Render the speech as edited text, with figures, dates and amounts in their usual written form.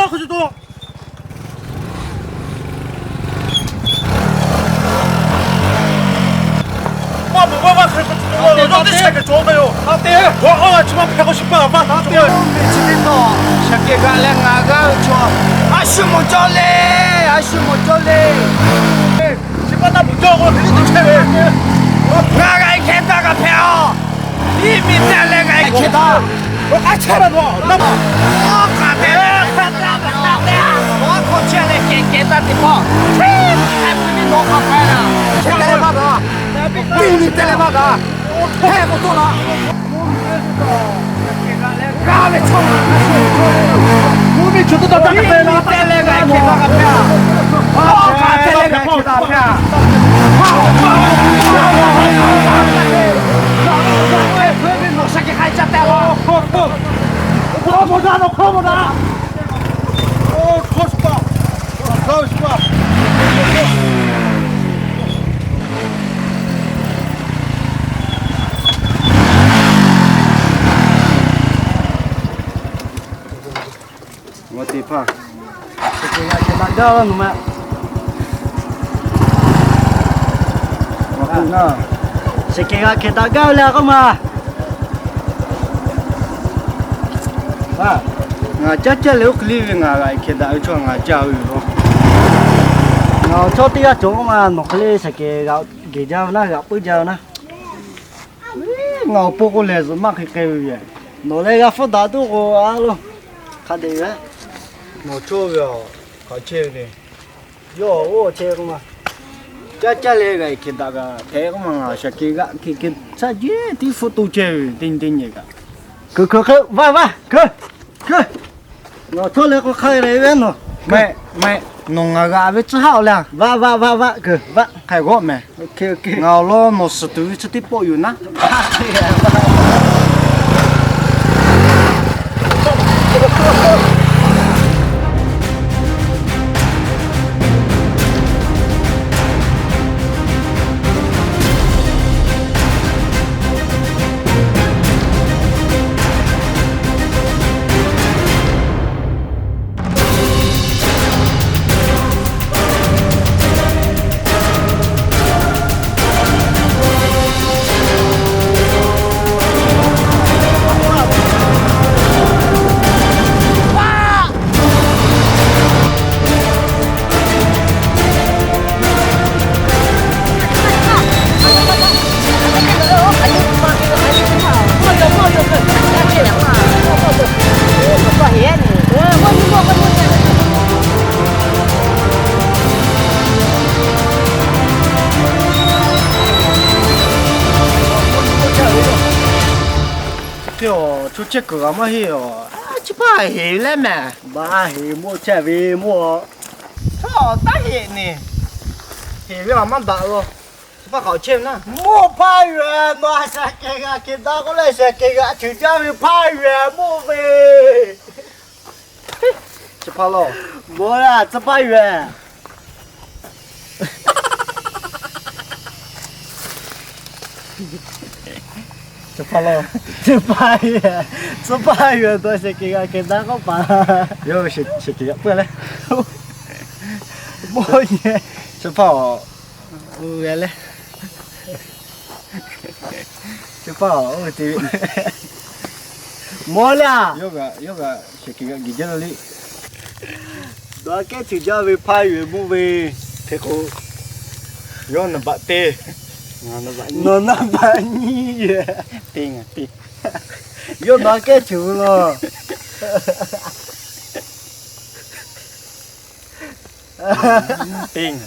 了，可就多。我너 차가 좋아요. 어때요? 와, 지금 패고 싶어. 봐. 어때요? 미치겠노. 새끼가 랭아가 좋아. 아쉬 못 쫄래. 아쉬 못 쫄래. 집안 나 문제하고 들리는 채왜? 나가 이렇게다가 패어. 이미 내가 이렇게다. 아, 차라 너. 나 가대. 뭐 고치네 깨깨다 tipo. 해프니 너가 봐라. 텔레마다. 이미 텔레마다. 해고 돌아. 가왜 총. 몸이 저도 다 이미 텔레가 이렇게다가 패어. 텔레가 이렇게다가 패어. 새끼 가있잖아. 커보자, 너 커보자. 커 싶어. 커 싶어. 뭐 디파. 새끼가 이렇게 만들어 놓으면. 나 새끼가 이렇게 나가려고 마. 아, 나 짜짜로 클리빙아 이렇게 나 좋아가 짜우고. 나 저때가 조금만 놓을래 새끼가 기자나 가쁘자나. 나 보고 내서 막 그게 노래가 포다도 알로. 가대요. 뭐 저거 같이 해. 요, 오 제구만. 짜짜래가 이렇게 다가 대구만 새끼가 이렇게 사지 뒤 포토 제 띵띵이가. 그 와. 너 돌아고 가야래 너. 매 농아가 왜 쩌하오랴. 와. 그 와. 가고 매. 오케이. 나로 너 스투 스티 보유나. 저 그거 뭐 해요? 아, 해래매. 해 뭐 채비 뭐. 다 해네. 해비 안 다고. 봐 가체나. 뭐 파외 너 새끼가 기다고 래 새끼가 진짜미 파외 뭐 왜. 저 뭐야? 저 파외. 저 파외 너 새끼가 기다고 봐. 요 새끼가 뭐래? 뭐냐? 저 파. 왜래? 저 파. 어디? 뭐야? 요가 새끼가 기절리. 너 cái chỉ cho về phai về mua về thế cô yo nó bạn tê nó bạn nhỉ tiền yo nó cái chủ lo tiền